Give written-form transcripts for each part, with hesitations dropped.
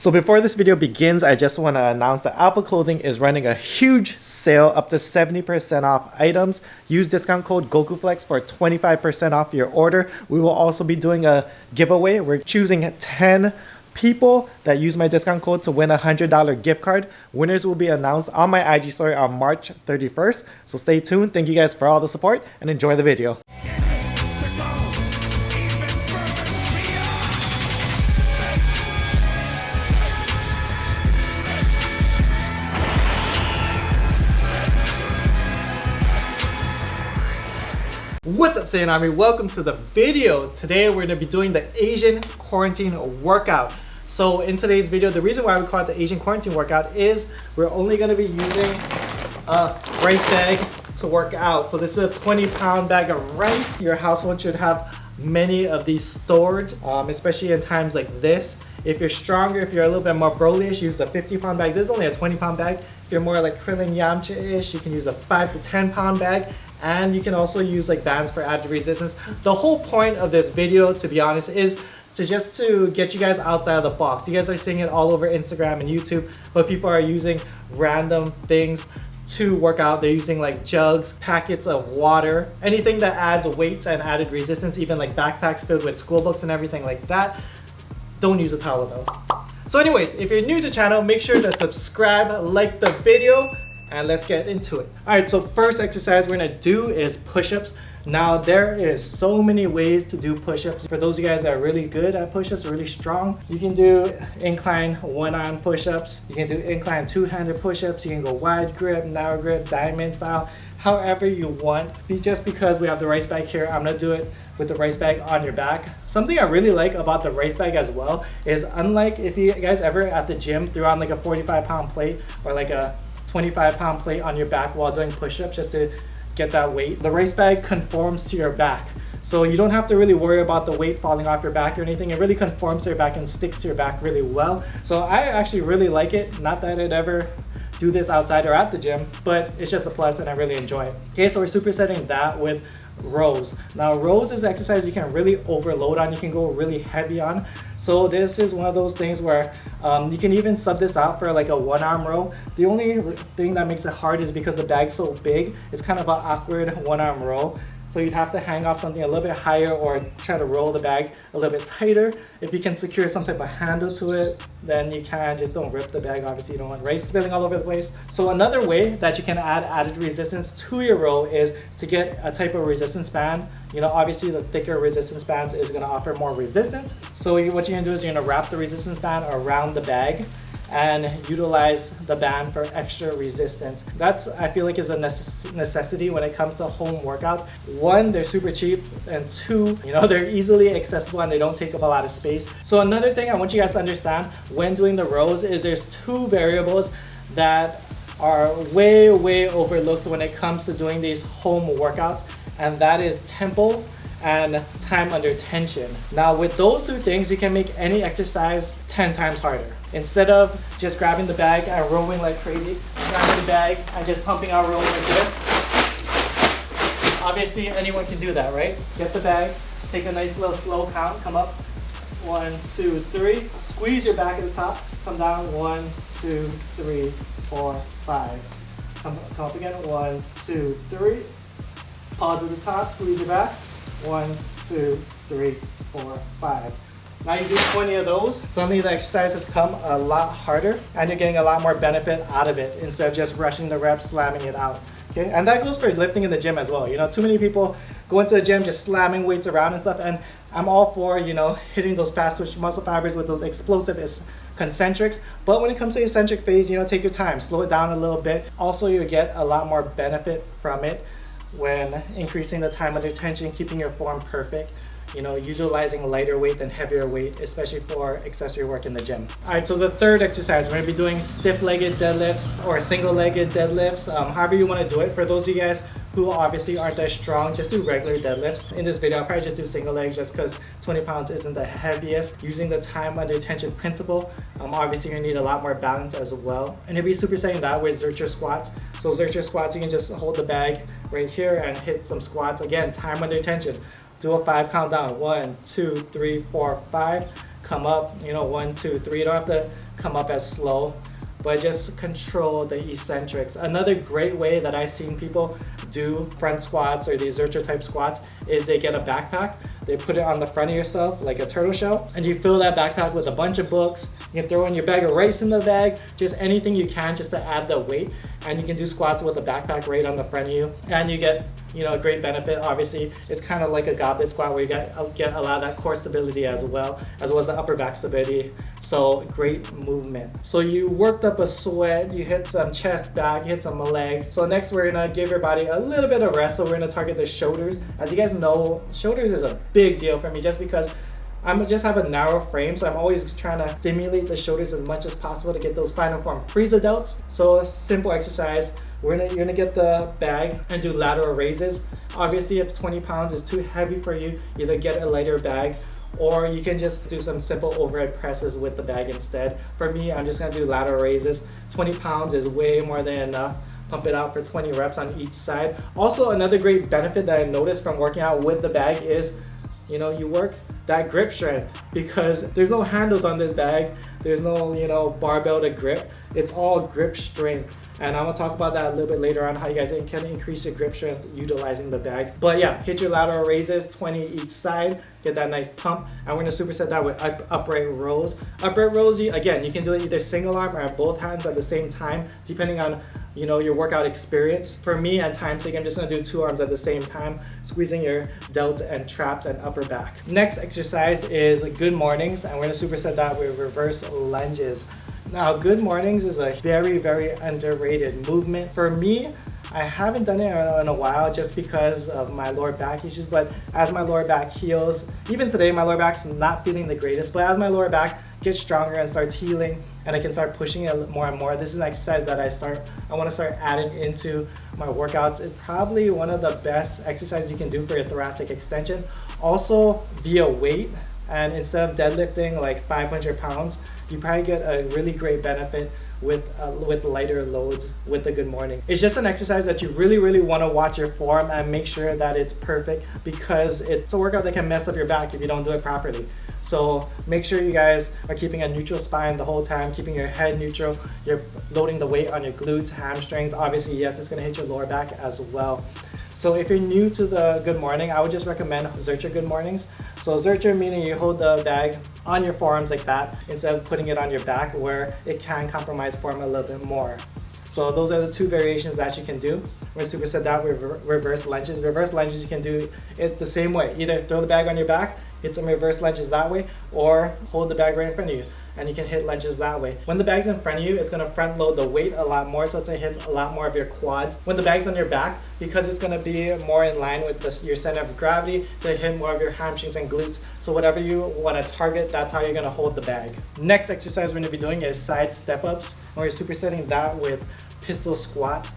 So before this video begins, I just want to announce that Alpha Clothing is running a huge sale up to 70% off items. Use discount code Gokuflex for 25% off your order. We will also be doing a giveaway. We're choosing 10 people that use my discount code to win a $100 gift card. Winners will be announced on my IG story on March 31st. So stay tuned. Thank you guys for all the support and enjoy the video. What's up, Saiyan Army? Welcome to the video. Today we're going to be doing the Asian quarantine workout. So in today's video, the reason why we call it the Asian quarantine workout is we're only going to be using a rice bag to work out. So this is a 20-pound bag of rice. Your household should have many of these stored, especially in times like this. If you're stronger, if you're a little bit more Broly-ish, use the 50-pound bag. This is only a 20-pound bag. If you're more like Krillin Yamcha-ish, you can use a 5 to 10-pound bag. And you can also use like bands for added resistance. The whole point of this video, to be honest, is to get you guys outside of the box. You guys are seeing it all over Instagram and YouTube, but people are using random things to work out. They're using like jugs, packets of water, anything that adds weights and added resistance, even like backpacks filled with school books and everything like that. Don't use a towel though. So anyways, if you're new to the channel, make sure to subscribe, like the video, and let's get into it. All right, so first exercise we're gonna do is push-ups. Now there is so many ways to do push-ups. For those of you guys that are really good at push-ups, really strong, you can do incline one-arm push-ups. You can do incline two-handed push-ups. You can go wide grip, narrow grip, diamond style, however you want. Just because we have the rice bag here, I'm gonna do it with the rice bag on your back. Something I really like about the rice bag as well is, unlike if you guys ever at the gym threw on like a 45-pound plate or like a 25-pound plate on your back while doing push-ups just to get that weight, the rice bag conforms to your back. So you don't have to really worry about the weight falling off your back or anything. It really conforms to your back and sticks to your back really well. So I actually really like it. Not that I'd ever do this outside or at the gym, but it's just a plus and I really enjoy it. Okay, so we're supersetting that with rows. Now rows is an exercise you can really overload on. You can go really heavy on. So this is one of those things where you can even sub this out for like a one-arm row. The only thing that makes it hard is because the bag's so big, it's kind of an awkward one-arm row. So you'd have to hang off something a little bit higher or try to roll the bag a little bit tighter. If you can secure some type of handle to it, then you can. Just don't rip the bag. Obviously you don't want rice spilling all over the place. So another way that you can add added resistance to your row is to get a type of resistance band. You know, obviously the thicker resistance bands is gonna offer more resistance. So what you're gonna do is you're gonna wrap the resistance band around the bag and utilize the band for extra resistance. That's, I feel like, is a necessity when it comes to home workouts. One, they're super cheap, and two, you know, they're easily accessible and they don't take up a lot of space. So another thing I want you guys to understand when doing the rows is there's two variables that are way overlooked when it comes to doing these home workouts, and that is tempo and time under tension. Now with those two things, you can make any exercise 10 times harder. Instead of just grabbing the bag and rowing like crazy, grabbing the bag and just pumping out rows like this. Obviously anyone can do that, right? Get the bag, take a nice little slow count, come up, 1, 2, 3. Squeeze your back at the top, come down, 1, 2, 3, 4, 5. Come up again, 1, 2, 3. Pause at the top, squeeze your back. 1, 2, 3, 4, 5. Now you do 20 of those, suddenly the exercise has come a lot harder and you're getting a lot more benefit out of it instead of just rushing the reps, slamming it out. Okay, and that goes for lifting in the gym as well. You know, too many people go into the gym just slamming weights around and stuff, and I'm all for, you know, hitting those fast twitch muscle fibers with those explosive concentrics. But when it comes to the eccentric phase, you know, take your time, slow it down a little bit. Also, you get a lot more benefit from it when increasing the time under tension, keeping your form perfect. You know, utilizing lighter weight than heavier weight, especially for accessory work in the gym. All right, so the third exercise, we're gonna be doing stiff-legged deadlifts or single-legged deadlifts, however you wanna do it. For those of you guys who obviously aren't that strong, just do regular deadlifts. In this video, I'll probably just do single legs just because 20 pounds isn't the heaviest. Using the time under tension principle, obviously you're gonna need a lot more balance as well. And you'll be supersetting that with Zercher squats. So Zercher squats, you can just hold the bag right here and hit some squats. Again, time under tension. Do a 5 count down. 1, 2, 3, 4, 5. Come up, you know, 1, 2, 3. You don't have to come up as slow, but just control the eccentrics. Another great way that I've seen people do front squats or these Zercher type squats is they get a backpack, they put it on the front of yourself like a turtle shell, and you fill that backpack with a bunch of books. You can throw in your bag of rice in the bag, just anything you can just to add the weight, and you can do squats with a backpack right on the front of you, and you get a great benefit. Obviously, it's kind of like a goblet squat where you get a lot of that core stability as well as the upper back stability. So great movement. So you worked up a sweat, you hit some chest back, you hit some legs. So next we're gonna give your body a little bit of rest. So we're gonna target the shoulders. As you guys know, shoulders is a big deal for me just because I just have a narrow frame, so I'm always trying to stimulate the shoulders as much as possible to get those final form freezer delts. So a simple exercise. You're gonna get the bag and do lateral raises. Obviously, if 20 pounds is too heavy for you, either get a lighter bag or you can just do some simple overhead presses with the bag instead. For me, I'm just gonna do lateral raises. 20 pounds is way more than enough. Pump it out for 20 reps on each side. Also, another great benefit that I noticed from working out with the bag is, you work that grip strength because there's no handles on this bag. There's no, barbell to grip. It's all grip strength. And I'm gonna talk about that a little bit later on, how you guys can increase your grip strength utilizing the bag. But yeah, hit your lateral raises, 20 each side, get that nice pump. And we're gonna superset that with upright rows. Upright rows, again, you can do it either single arm or both hands at the same time, depending on your workout experience. For me, at times sake, I'm just gonna do 2 arms at the same time, squeezing your delts and traps and upper back. Next exercise is good mornings, and we're gonna superset that with reverse lunges. Now, good mornings is a very, very underrated movement. For me, I haven't done it in a while just because of my lower back issues, but as my lower back heals, even today my lower back's not feeling the greatest, but as my lower back gets stronger and starts healing and I can start pushing it more and more, this is an exercise that I want to start adding into my workouts. It's probably one of the best exercises you can do for your thoracic extension. Also via weight, and instead of deadlifting like 500 pounds, you probably get a really great benefit with lighter loads with the good morning. It's just an exercise that you really, really want to watch your form and make sure that it's perfect, because it's a workout that can mess up your back if you don't do it properly. So make sure you guys are keeping a neutral spine the whole time, keeping your head neutral. You're loading the weight on your glutes, hamstrings. Obviously, yes, it's going to hit your lower back as well. So if you're new to the good morning, I would just recommend Zercher good mornings. So Zercher meaning you hold the bag on your forearms like that instead of putting it on your back, where it can compromise form a little bit more. So those are the 2 variations that you can do. We're gonna superset that with reverse lunges. Reverse lunges, you can do it the same way. Either throw the bag on your back, hit some reverse lunges that way, or hold the bag right in front of you, and you can hit lunges that way. When the bag's in front of you, it's gonna front load the weight a lot more, so it's gonna hit a lot more of your quads. When the bag's on your back, because it's gonna be more in line with your center of gravity, it's gonna hit more of your hamstrings and glutes. So whatever you wanna target, that's how you're gonna hold the bag. Next exercise we're gonna be doing is side step-ups. We're supersetting that with pistol squats.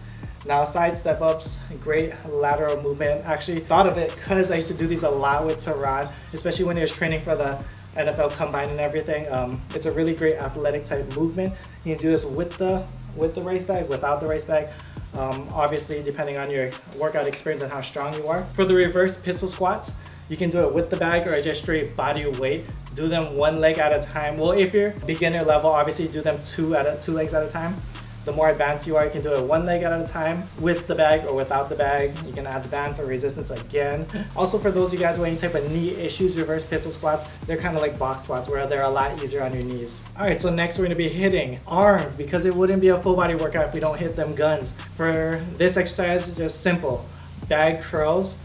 Now, side step-ups, great lateral movement. Actually thought of it because I used to do these a lot with Tehran, especially when he was training for the NFL Combine and everything. It's a really great athletic type movement. You can do this with the race bag, without the race bag. Obviously, depending on your workout experience and how strong you are. For the reverse pistol squats, you can do it with the bag or just straight body weight. Do them 1 leg at a time. Well, if you're beginner level, obviously do them 2 legs at a time. The more advanced you are, you can do it 1 leg at a time with the bag or without the bag. You can add the band for resistance again. Also, for those of you guys with any type of knee issues, reverse pistol squats, they're kind of like box squats where they're a lot easier on your knees. All right, so next we're gonna be hitting arms, because it wouldn't be a full body workout if we don't hit them guns. For this exercise, it's just simple. Bag curls,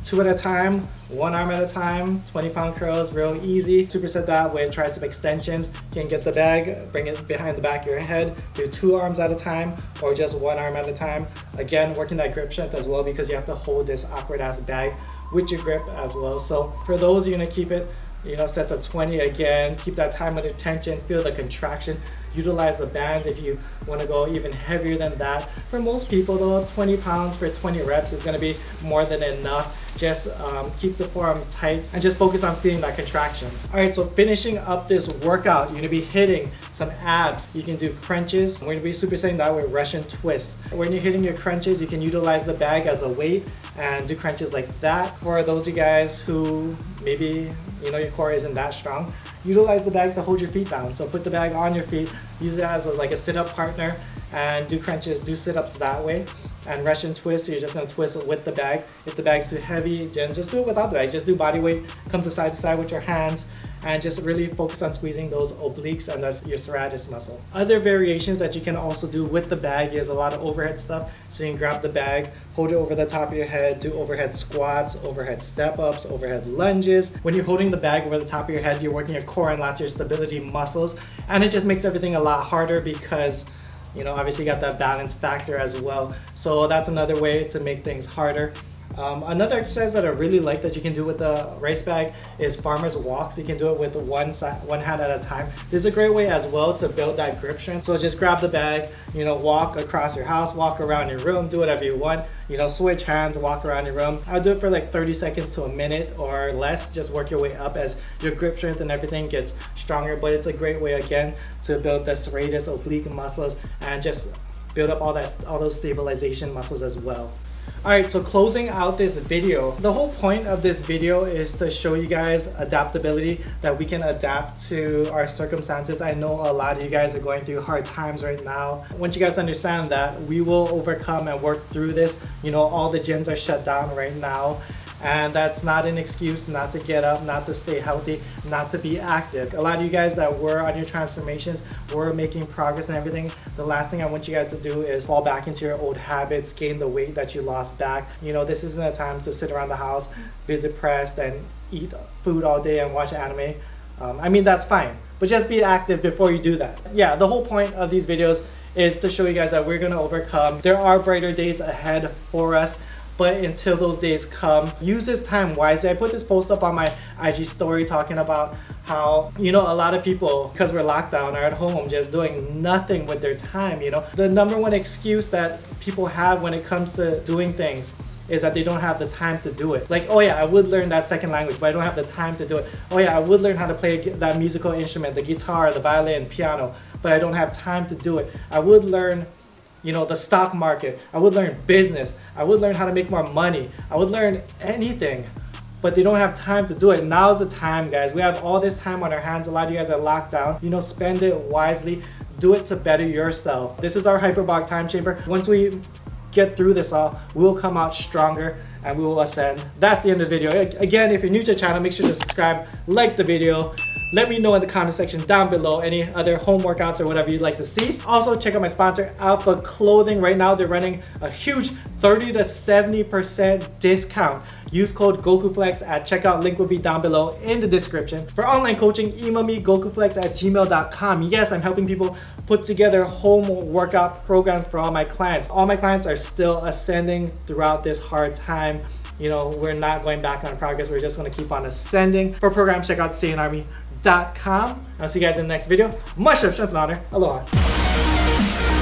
2 at a time, 1 arm at a time, 20-pound curls, real easy. Superset that with tricep extensions. You can get the bag, bring it behind the back of your head, do 2 arms at a time or just 1 arm at a time. Again, working that grip strength as well, because you have to hold this awkward ass bag with your grip as well. So for those, you're gonna keep it, set to 20 again, keep that time under tension, feel the contraction. Utilize the bands if you want to go even heavier than that. For most people though, 20 pounds for 20 reps is going to be more than enough. Just keep the forearm tight and just focus on feeling that contraction. All right, so finishing up this workout, you're gonna be hitting some abs. You can do crunches. We're gonna be supersetting that with Russian twists. When you're hitting your crunches, you can utilize the bag as a weight and do crunches like that. For those of you guys who maybe your core isn't that strong, utilize the bag to hold your feet down. So put the bag on your feet, use it as like a sit-up partner, and do crunches, do sit-ups that way. And Russian twists, you're just gonna twist with the bag. If the bag's too heavy, then just do it without the bag. Just do body weight, come to side with your hands, and just really focus on squeezing those obliques, and that's your serratus muscle. Other variations that you can also do with the bag is a lot of overhead stuff. So you can grab the bag, hold it over the top of your head, do overhead squats, overhead step-ups, overhead lunges. When you're holding the bag over the top of your head, you're working your core and lots of your stability muscles, and it just makes everything a lot harder because obviously you got that balance factor as well. So that's another way to make things harder. Another exercise that I really like that you can do with the race bag is farmer's walks. You can do it with one hand at a time. This is a great way as well to build that grip strength. So just grab the bag, walk across your house, walk around your room, do whatever you want. Switch hands, walk around your room. I'll do it for like 30 seconds to a minute or less. Just work your way up as your grip strength and everything gets stronger. But it's a great way again to build the serratus oblique muscles and just build up all those stabilization muscles as well. Alright, so closing out this video, the whole point of this video is to show you guys adaptability, that we can adapt to our circumstances. I know a lot of you guys are going through hard times right now. Once you guys understand that, we will overcome and work through this. All the gyms are shut down right now. And that's not an excuse not to get up, not to stay healthy, not to be active. A lot of you guys that were on your transformations, were making progress and everything, the last thing I want you guys to do is fall back into your old habits, gain the weight that you lost back. This isn't a time to sit around the house, be depressed and eat food all day and watch anime. I mean, that's fine, but just be active before you do that. Yeah, the whole point of these videos is to show you guys that we're gonna overcome. There are brighter days ahead for us. But until those days come, use this time wisely. I put this post up on my IG story talking about how, a lot of people, because we're locked down, are at home just doing nothing with their time. The number one excuse that people have when it comes to doing things is that they don't have the time to do it. Like, oh yeah, I would learn that second language, but I don't have the time to do it. Oh yeah, I would learn how to play that musical instrument, the guitar, the violin, piano, but I don't have time to do it. I would learn the stock market. I would learn business. I would learn how to make more money. I would learn anything, but they don't have time to do it. Now's the time, guys. We have all this time on our hands. A lot of you guys are locked down. Spend it wisely. Do it to better yourself. This is our hyperbolic time chamber. Once we get through this all, we will come out stronger and we will ascend. That's the end of the video. Again, if you're new to the channel, make sure to subscribe, like the video. Let me know in the comment section down below any other home workouts or whatever you'd like to see. Also, check out my sponsor, Alpha Clothing. Right now, they're running a huge 30 to 70% discount. Use code Gokuflex at checkout. Link will be down below in the description. For online coaching, email me gokuflex@gmail.com. Yes, I'm helping people put together home workout programs for all my clients. All my clients are still ascending throughout this hard time. We're not going back on progress. We're just going to keep on ascending. For programs, check out SaiyanArmy.com. I'll see you guys in the next video. Much love, strength, and honor. Aloha.